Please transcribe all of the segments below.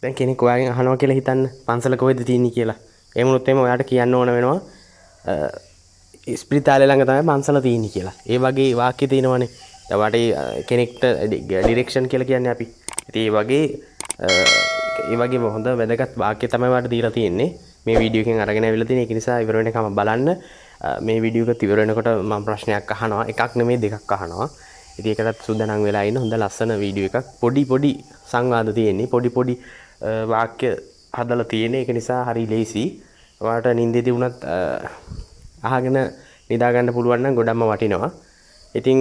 දැන් කෙනෙක් ඔයාගෙන් අහනවා කියලා හිතන්න පන්සල කොහෙද තියෙන්නේ කියලා. එහෙම වුණොත් එහෙම ඔයාට කියන්න ඕන වෙනවා ඉස්පිරිතාලේ ළඟ තමයි පන්සල තියෙන්නේ කියලා. ඒ වගේ වාක්‍ය තියෙනවනේ. දැන් ඔයාට කෙනෙක්ට ඩිරෙක්ෂන් කියලා කියන්නේ අපි. ඉතින් ඒ වගේ හොඳ වැදගත් වාක්‍ය තමයි ඔයාට දීලා තියෙන්නේ. මේ වීඩියෝ එකෙන් අරගෙන ආවිල්ලා තියෙන. ඒක නිසා ඉවර වෙනකම් බලන්න. මේ වීඩියෝ එක ඉවර වෙනකොට මම ප්‍රශ්නයක් අහනවා. එකක් නෙමෙයි දෙකක් අහනවා. ඉතින් ඒකටත් සූදානම් වෙලා ඉන්න හොඳ ලස්සන වීඩියෝ එකක්. පොඩි සංවාද තියෙන්නේ. පොඩි වාක්‍ය හදලා තියෙන. ඒක නිසා හරි ලේසි. ඔයාලට නිින්දේදී වුණත් අහගෙන නිදා ගන්න පුළුවන් නම් ගොඩක්ම වටිනවා. ඉතින්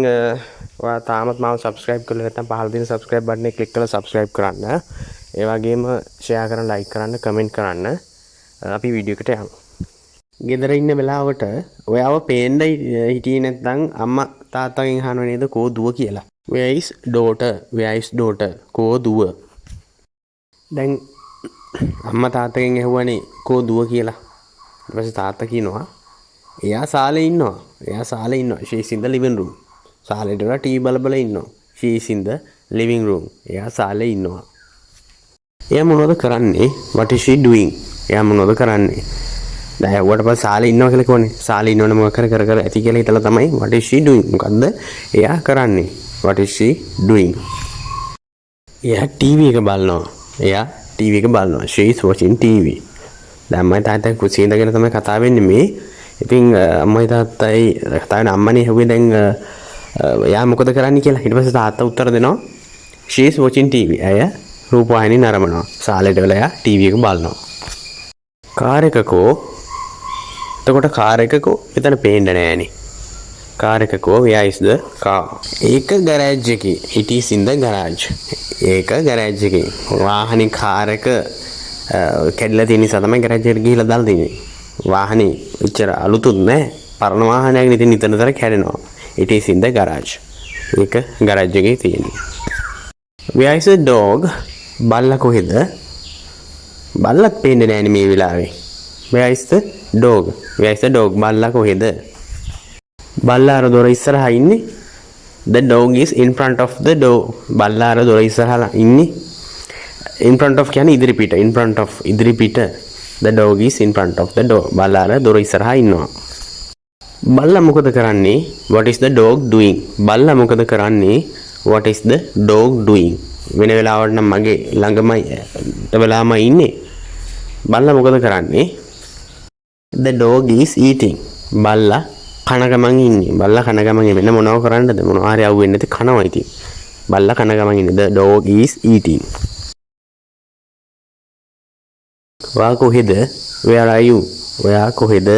ඔයා තාමත් මාව subscribe කරලා නැත්නම් පහළ තියෙන subscribe button එක click කරලා subscribe කරන්න. ඒ වගේම share කරන්න, like කරන්න, comment කරන්න. අපි වීඩියෝ එකට යමු. ගෙදර ඉන්න වෙලාවට ඔයාව පේන්න හිටියේ නැත්නම් අම්මා තාත්තගෙන් අහනව නේද කෝ දුව කියලා. Where is daughter? Where is daughter? කෝ දුව. දැන් අම්මා තාත්තගෙන් ඇහුවනේ කෝ දුව කියලා. ඊට පස්සේ තාත්තා කියනවා එයා සාලේ ඉන්නවා. She is in the living room. සාලේට වල ටීවී බල ඉන්නවා. She is in the living room. එයා සාලේ ඉන්නවා. එයා මොනවද කරන්නේ? What is she doing? එයා මොනවද කරන්නේ? දැන් ඔයාට පස්සේ සාලේ ඉන්නවා කියලා කිව්වනේ. සාලේ ඉන්නවනේ මොකක් කර ඇති කියලා හිතලා තමයි what is she doing? මොකද්ද එයා කරන්නේ? What is she doing? එයා ටීවී එක බලනවා. She is watching TV. දැන් අම්මයි තාත්තයි කුස්සියේ ඉඳගෙන තමයි කතා වෙන්නේ මේ. ඉතින් අම්මයි තාත්තයි කතා වෙන අම්මනේ හෙව්වේ දැන් එයා මොකද කරන්නේ කියලා. ඊට පස්සේ තාත්තා උත්තර දෙනවා she is watching TV. ඇය රූපවාහිනිය නරඹනවා. සාලේට වෙලා එයා ටීවී එක බලනවා. කාර් එකකෝ එතන පේන්න නෑනේ. කාර් එකකෝ where is the car? ඒක ගෑරේජ් එකේ. It is in the garage. ඒක ගෑරේජ් එකේ. වාහනේ කාර් එක කැඩලා තියෙන නිසා තමයි ගෑරේජ් එකට ගිහිල්ලා දාලා තියෙන්නේ. වාහනේ එච්චර අලුතුත් නෑ. පරණ වාහනයක් නේ නිතර කැඩෙනවා. It is in the garage. ඒක ගෑරේජ් එකේ තියෙන්නේ. Where is the dog? බල්ලා කොහෙද? බල්ලත් පේන්නේ නෑනේ මේ වෙලාවේ. Where is the dog? බල්ලා කොහෙද? බල්ලා අර දොර ඉස්සරහා ඉන්නේ. The dog is in front of the door. බල්ලා අර දොර ඉස්සරහා ඉන්නේ. In front of කියන්නේ ඉදිරිපිට. ඉදිරිපිට. The dog is in front of the door. බල්ලා අර දොර ඉස්සරහා ඉන්නවා. බල්ලා මොකද කරන්නේ? What is the dog doing? බල්ලා මොකද කරන්නේ? What is the dog doing? වෙන වෙලාවට නම් මගේ ළඟමයි වෙලාවම ඉන්නේ. බල්ලා මොකද කරන්නේ? The dog is eating. බල්ලා කන ගමන් ඉන්නේ. වෙන මොනව කරන්නද? මොනවා හරි අවු වෙන්නේ නැති කනවා ඉතින්. බල්ලා කන ගමන් ඉන්නේ. The dog is eating. ඔයා කොහෙද? Where are you? ඔයා කොහෙද?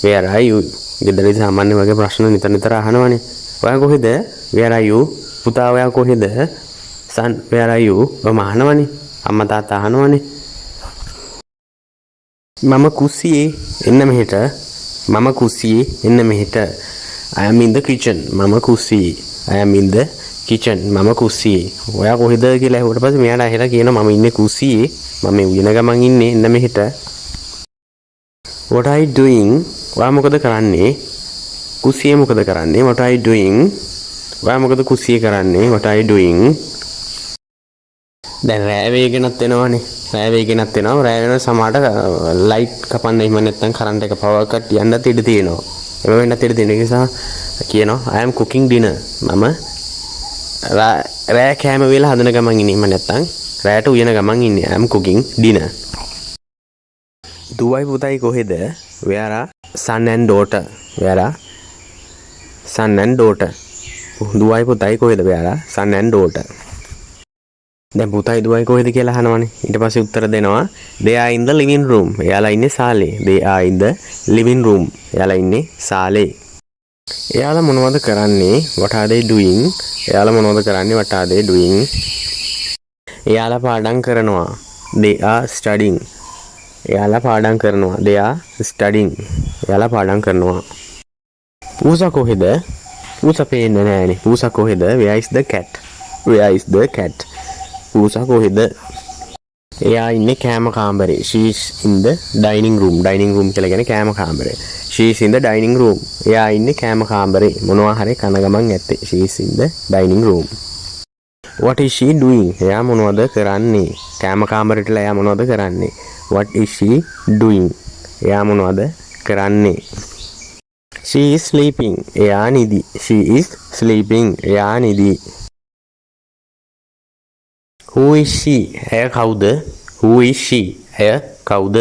Where are you? ගෙදරදී සාමාන්‍ය වගේ ප්‍රශ්න නිතර අහනවනේ. ඔයා කොහෙද? Where are you? පුතා ඔයා කොහෙද? Son, where are you? ඔම අහනවනේ. අම්මා තාත්තා අහනවනේ. මම කුස්සියේ එන්න මෙහෙට. I am in the kitchen. මම කුස්සියේ. ඔයා කොහෙද කියලා ඇහුවට පස්සේ මෙයාට ඇහෙලා කියනවා මම ඉන්නේ කුස්සියේ. මම උයන ගමන් ඉන්නේ එන්න මෙහෙට. What are you doing? ඔයා මොකද කරන්නේ? කුස්සියේ මොකද කරන්නේ? What are you doing? ඔයා මොකද කුස්සියේ කරන්නේ? What are you doing? දැන් රෑ වේගෙනත් එනවනේ. රෑ වෙන සමහරට ලයිට් කපන්න එහෙම නැත්නම් කරන්ට් එක පවර් කට් යන්නත් ඉඩ තියෙනවා. එම වෙන්නත් ඉඩ තියෙන නිසා කියනවා I am cooking dinner. මම රෑ කෑම වේලා හදන ගමන් ඉන්නේ. එහෙම නැත්නම් රෑට උයන ගමන් ඉන්නේ. I am cooking dinner. දුවයි පුතයි කොහෙද? Where are son and daughter? දුවයි පුතයි කොහෙද? Where are son and daughter? දැන් පුතයි දුවයි කොහෙද කියලා අහනවනේ. ඊට පස්සේ උත්තර දෙනවා they are in the living room. එයාලා ඉන්නේ සාලේ. එයාලා ඉන්නේ සාලේ. එයාලා මොනවද කරන්නේ? What are they doing? එයාලා පාඩම් කරනවා. They are studying. එයාලා පාඩම් කරනවා. පූසා කොහෙද? පූසා පේන්නේ නැහැනේ. පූසා කොහෙද? Where is the cat? පූසා කොහෙද? එයා ඉන්නේ කෑම කාමරේ. She is in the dining room. කියලා කියන්නේ කෑම කාමරේ. She is in the dining room. එයා ඉන්නේ කෑම කාමරේ. මොනවා හරි කන ගමන් ඇත්තේ. She is in the dining room. What is she doing? එයා මොනවද කරන්නේ? කෑම කාමරේටලා එයා මොනවද කරන්නේ? What is she doing? එයා මොනවද කරන්නේ? She is sleeping. එයා නිදි. She is sleeping. එයා නිදි. Who is she? එයා කවුද? Who is she? එයා කවුද?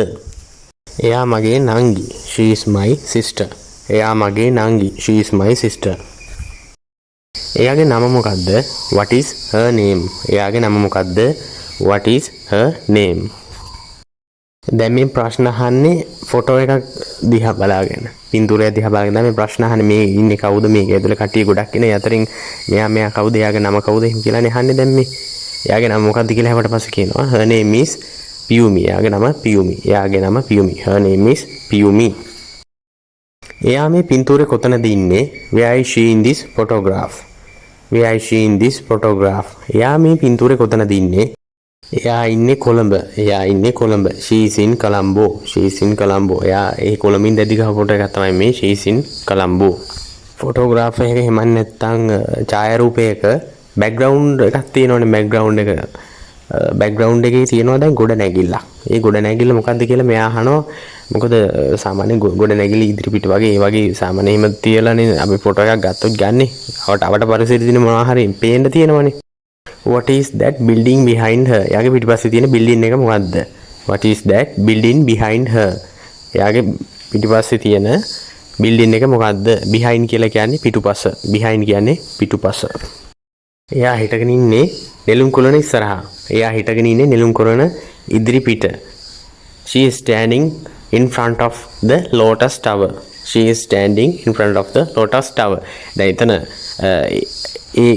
එයා මගේ නංගි. She is my sister. එයා මගේ නංගි. She is my sister. එයාගේ නම මොකද්ද? What is her name? එයාගේ නම මොකද්ද? What is her name? දැන් මේ ප්‍රශ්න අහන්නේ ෆොටෝ එකක් දිහා බලාගෙන. පින්තූරය දිහා බලාගෙන මේ ප්‍රශ්න අහන්නේ මේ ඉන්නේ කවුද මේක ඇතුලේ කට්ටිය ගොඩක් ඉන්නේ. අතරින් මෙයා කවුද? එයාගේ නම කවුද? එහෙම කියලානේ අහන්නේ දැන් මේ. එයාගේ නම මොකක්ද කියලා හැවට පස්සේ කියනවා her name is Piyumi. එයාගේ නම Piyumi. එයාගේ නම Piyumi. her name is Piyumi. එයා මේ පින්තූරේ කොතනද ඉන්නේ? where is she in this photograph? where is she in this photograph? එයා මේ පින්තූරේ කොතනද ඉන්නේ? එයා ඉන්නේ කොළඹ. එයා ඉන්නේ Colombo. she is in Colombo. she is in Colombo. එයා ඒ කොළඹින් දැදි ගහ ෆොටෝ එකක් තමයි මේ she is in Colombo. ෆොටෝග්‍රාෆර් එක එහෙම නැත්නම් ඡායාරූපයක බෑග්ග්‍රවුන්ඩ් එකක් තියෙනවනේ බෑග්ග්‍රවුන්ඩ් එකේ තියෙනවා දැන් ගොඩ නැගිල්ල. ඒ ගොඩ නැගිල්ල මොකද්ද කියලා මෙයා අහනවා. මොකද සාමාන්‍ය ගොඩ නැගිලි ඉදිරි පිට වගේ ඒ වගේ සාමාන්‍ය එහෙම තියලානේ අපි ෆොටෝ එකක් ගත්තොත් ගන්නෙ. අවට පරිසරයේ තියෙන මොනවා හරි පේන්න තියෙනවනේ. What is that building behind her? එයාගේ පිටිපස්සේ තියෙන බිල්ඩින් එක මොකද්ද? What is that building behind her? එයාගේ පිටිපස්සේ තියෙන බිල්ඩින් එක මොකද්ද? behind කියලා කියන්නේ පිටුපස. behind කියන්නේ පිටුපස. එයා හිටගෙන ඉන්නේ නෙළුම් කොළන ඉස්සරහා. එයා හිටගෙන ඉන්නේ නෙළුම් කොළන ඉදිරි පිට. She is standing in front of the Lotus Tower. She is standing in front of the Lotus Tower. දැන් එතන ඒ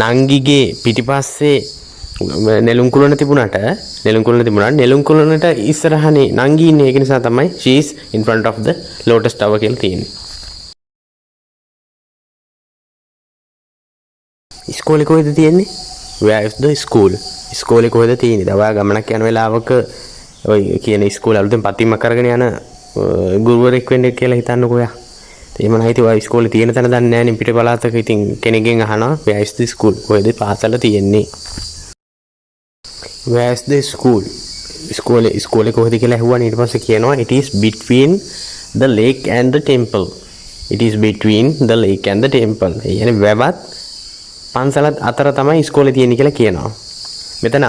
නංගිගේ පිටිපස්සේ නෙළුම් කුලන තිබුණාට නෙළුම් කුලනට ඉස්සරහනේ නංගි ඉන්නේ. ඒක නිසා තමයි she is in front of the Lotus Tower කියලා තියෙන්නේ. ඉස්කෝලේ කොහෙද තියෙන්නේ? where is the school? ඉස්කෝලේ කොහෙද තියෙන්නේ? දැන් ඔයා ගමනක් යන වෙලාවක ඔය කියන ඉස්කෝලේ අලුතෙන් පත්තිම කරගෙන යන ගුරුවරයෙක් වෙන්න කියලා හිතන්නකෝ ඔයා. එහෙම නැහිත ඔයා ඉස්කෝලේ තියෙන තැන දන්නේ නැහැ නේ පිට පළාතක. ඉතින් කෙනෙක්ගෙන් අහනවා where is the school? කොහෙද පාසල තියෙන්නේ? where is the school? ඉස්කෝලේ කොහෙද කියලා ඇහුවානේ. ඊට පස්සේ කියනවා it is between the lake and the temple. it is between the lake and the temple. ඒ කියන්නේ වැවත් පන්සලත් අතර තමයි ඉස්කෝලේ තියෙන්නේ කියලා කියනවා. මෙතන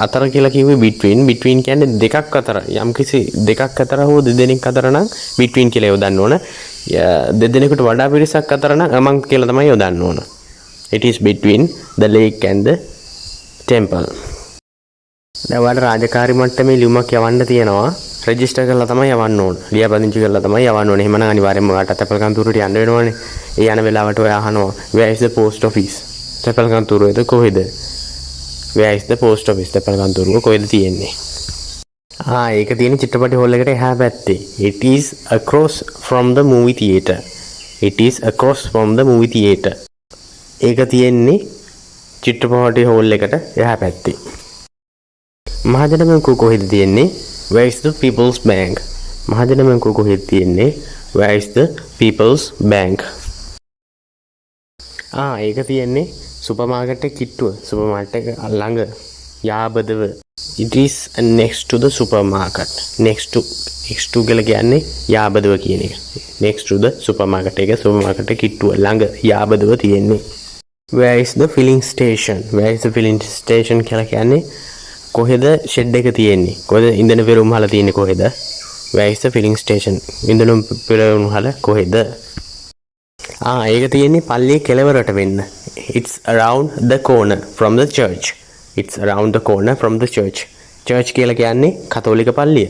අතර කියලා කිව්වේ between කියන්නේ දෙකක් අතර. යම්කිසි දෙකක් අතර හෝ දෙදෙනෙක් අතර නම් between කියලා යොදන්න ඕන. දෙදෙනෙකුට වඩා පිරිසක් අතර නම් among කියලා තමයි යොදන්න ඕන. it is between the lake and the temple. දැන් ඔයාලට රාජකාරි මට්ටමේ ලියුමක් යවන්න තියෙනවා. රෙජිස්ටර් කරලා තමයි යවන්න ඕන. ලියාපදිංචි කරලා තමයි යවන්න ඕනේ. එහෙමනම් අනිවාර්යයෙන්ම ඔයාලට තැපැල් කන්තරුවට යන්න වෙනවනේ. ඒ යන වෙලාවට ඔයා අහනවා where is the post office? තැපැල් කන්තරුවේද කොහෙද? where is the post office? තැපැල් කන්තරුව කොහෙද තියෙන්නේ? ඒක තියෙන චිත්‍රපටි හෝල් එකට එහා පැත්තේ. it is across from the movie theater. it is across from the movie theater. ඒක තියෙන්නේ චිත්‍රපටි හෝල් එකට එහා පැත්තේ. මහජන බැංකුව කොහෙද තියෙන්නේ? where is the people's bank? මහජන බැංකුව කොහෙද තියෙන්නේ? where is the people's bank? ඒක තියෙන්නේ සුපර් මාකට් එක කිට්ටුව. සුපර් මාකට් එක ළඟ යාබදව. it is next to the supermarket. next to කියලා කියන්නේ යාබදව කියන එක. next to the supermarket එක සුපර් මාකට් එක කිට්ටුව ළඟ යාබදව තියෙන්නේ. where is the filling station? where is the filling station කියලා කියන්නේ කොහෙද ෂෙඩ් එක තියෙන්නේ? කොහෙද ඉන්ධන පෙරමුහල තියෙන්නේ කොහෙද? where is the filling station? ඉන්ධන පෙරමුහල කොහෙද? ඒක තියෙන්නේ පල්ලියේ කෙළවරට වෙන්න. it's around the corner from the church. it's around the corner from the church. church කියලා කියන්නේ කතෝලික පල්ලිය.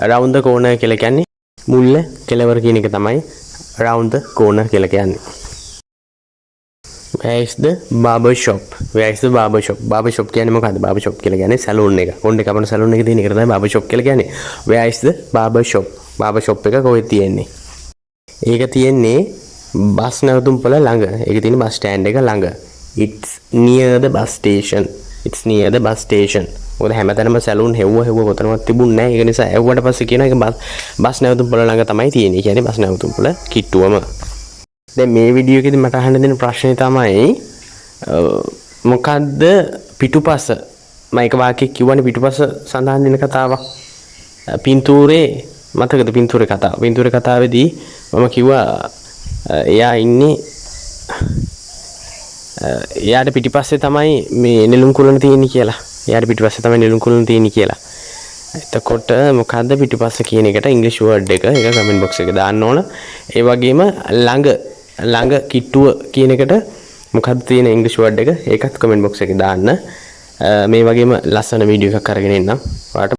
around the corner කියලා කියන්නේ මුල්ල කෙළවර කියන එක තමයි around the corner කියලා කියන්නේ. where is the barber shop? where is the barber shop? barber shop කියන්නේ මොකද්ද? barber shop කියලා කියන්නේ සැලූන් එක. කොණ්ඩේ කපන සැලූන් එක තියෙන එක තමයි barber shop කියලා කියන්නේ. where is the barber shop? barber shop එක කොහෙද තියෙන්නේ? ඒක තියෙන්නේ බස් නැවතුම්පොළ ළඟ. ඒක තියෙන්නේ බස් ස්ටෑන්ඩ් එක ළඟ. it's near the bus station. it's near the bus station. මොකද හැමතැනම සැලූන් හෙව්ව කොතනවත් තිබුණ නැහැ. ඒක නිසා ඇව්වට පස්සේ කියනවා ඒක බස් නැවතුම්පොළ ළඟ තමයි තියෙන්නේ. ඒ කියන්නේ බස් නැවතුම්පොළ කිට්ටුවම. දැන් මේ වීඩියෝ එකේදී මට අහන්න දෙන ප්‍රශ්නේ තමයි මොකද්ද පිටුපස? මම එක වාක්‍යයක් කිව්වනේ පිටුපස සඳහන් වෙන කතාවක්. පින්තූරේ මතකද පින්තූරේ කතාව? පින්තූරේ කතාවේදී මම කිව්වා එයා ඉන්නේ එයාට පිටිපස්සේ තමයි මේ නෙළුම් කුලන තියෙන්නේ කියලා. එයාට පිටිපස්සේ තමයි නෙළුම් කුලන තියෙන්නේ කියලා. එතකොට මොකද්ද පිටිපස්ස කියන එකට ඉංග්‍රීසි වර්ඩ් එක කමෙන්ට් බොක්ස් එකේ දාන්න ඕන. ඒ වගේම ළඟ කිට්ටුව කියන එකට මොකද්ද තියෙන ඉංග්‍රීසි වර්ඩ් එක ඒකත් කමෙන්ට් බොක්ස් එකේ දාන්න. මේ වගේම ලස්සන වීඩියෝ එකක් අරගෙන එන්නම්. ඔයාලට